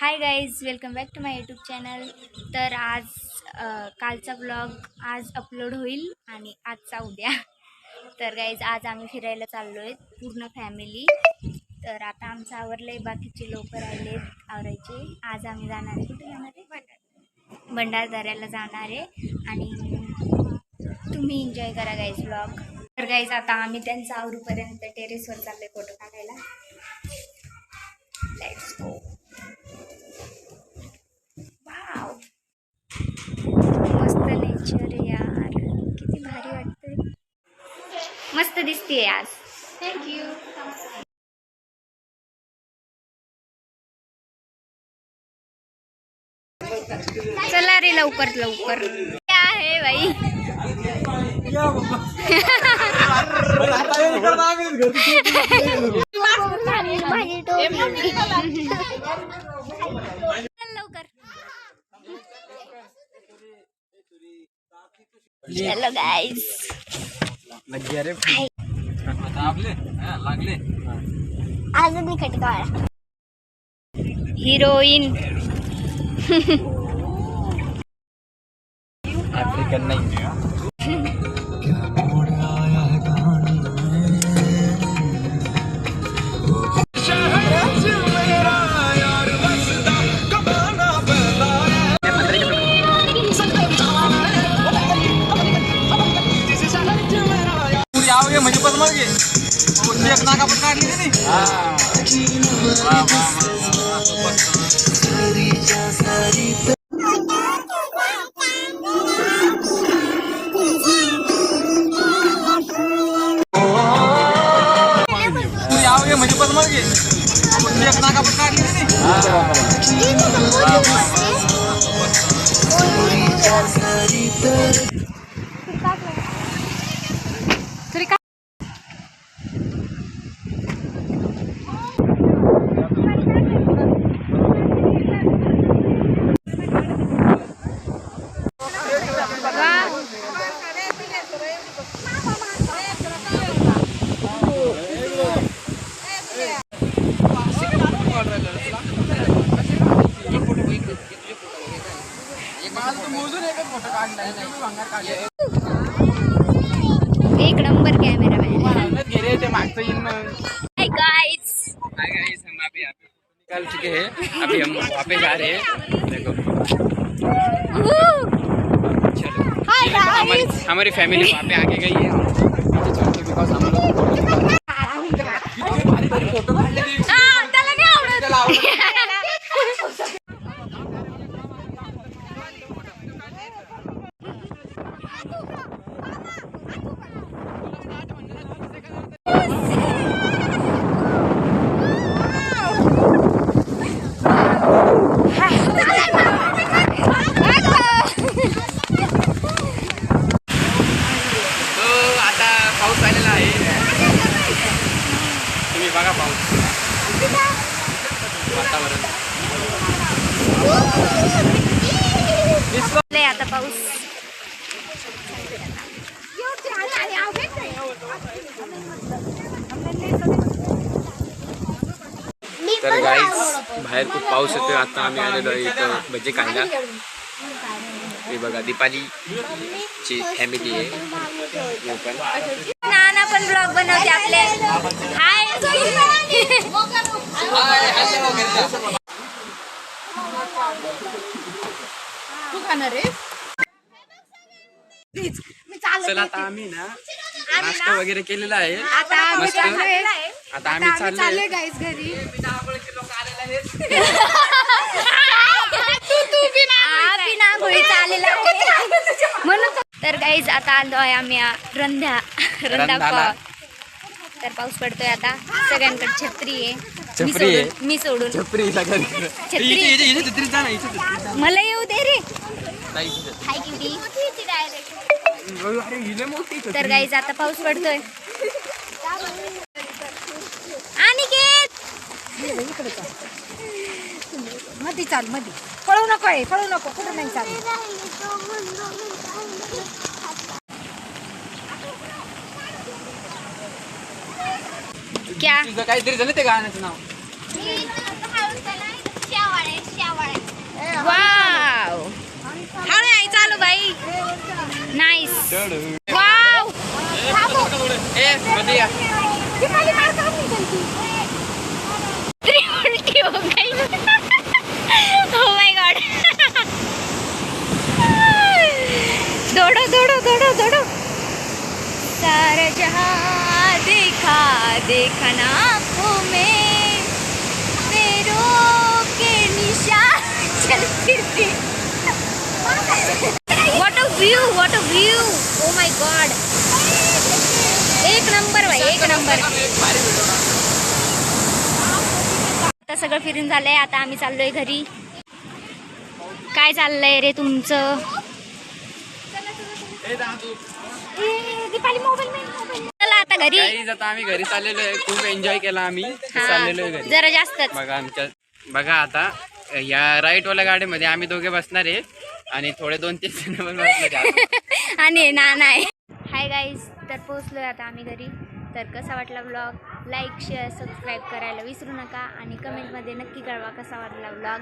High guys, welcome back to my YouTube channel. तर आज कालचा ब्लॉग आज अपलोड होईल आणि आजचा उद्या. तर गाईज आज आम्ही फिरायला चाललो आहे पूर्ण फॅमिली. तर आता आमचं आवरलं आहे, बाकीचे लोक राहिले आवरायचे. आज आम्ही जाणार आहे, कुठे जाणार आहे? भंडारदऱ्याला जाणार आहे आणि तुम्ही एन्जॉय करा गाईज ब्लॉग. तर गाईज आता आम्ही त्यांचा आवरूपर्यंत टेरेसवर चाललो आहे फोटो काढायला. Let's go. वाव, मस्त नेचर यार, किती भारी वाटतंय. मस्त दिसते आज. थँक्यू. चला रे लवकर लवकर. काय आहे बाई? लवकर. चलो गाइस. अजून मी कट काढा. हिरोईन अफ्रीकन नहीं आओगे म्हणजे पण मग एक नाका पण काढली नाही. आओगे म्हणजे पण मग एक नाका पण काढली नाही. एक number cameraman. Hi guys, हम अभी निकल चुके हैं. अभी हम वहाँ पे जा रहे हैं. देखो चलो, हमारी फैमिली वहाँ पे आके गई है. बिकॉज हम लोग फोटो बघा पाऊस वातावरण. आता पाऊस. तर गाईज बाहेर खूप पाऊस येतोय. आता आम्ही आलेलो इथं भजी खायला. हे बघा दीपालीची फॅमिली आहे. नाना पण ब्लॉग बनवते आपले. हाय. तू खाणार रे? चला आता आम्ही ना नाश्ता वगैरे केलेला आहे. आता आम्ही चाललोय गाईस घरी. तर गाईज आता आलो आहे आम्ही रंधा. तर पाऊस पडतोय आता. सगळ्यांकडे छत्री आहे. मी सोडून छत्री. मला येऊ दे रे. तर गाईज आता पाऊस पडतोय. मध्ये चाल, मध्ये पळू नको आहे, पळू नको. कुठं नाही चाल. क्या काहीतरी झालं ते गाण्याचं नाव. भाई नाइस वाव उल्टी हो गई ओह माय गॉड दौड़ो दौड़ो दौड़ो दौड़ो सारा जहां देखा देखा ना आँखों में पैरों के निशान चल फिरती what a view oh my God एक नंबर भाई एक नंबर आता सगळं फिरून झालंय आता आम्ही चाललोय घरी काय चाललंय रे तुमचं दीपाली मोबाईल चला आता घरी आता आम्ही घरी चाललेलो आहे खूप एन्जॉय केला आम्ही चाललेलो आहे घरी जरा जास्तच बघा आमच्या बघा आता या राईट वाल्या गाडीमध्ये आम्ही दोघे बसणार आहे आणि थोडे 2-3 जण पण बसणार आहे आणि ना नाही हाय गाईज तर पोहोचलोय आता आम्ही घरी तर कसा वाटला व्लॉग लाईक शेअर सबस्क्राईब करायला विसरू नका आणि कमेंटमध्ये नक्की कळवा कसा वाटला व्लॉग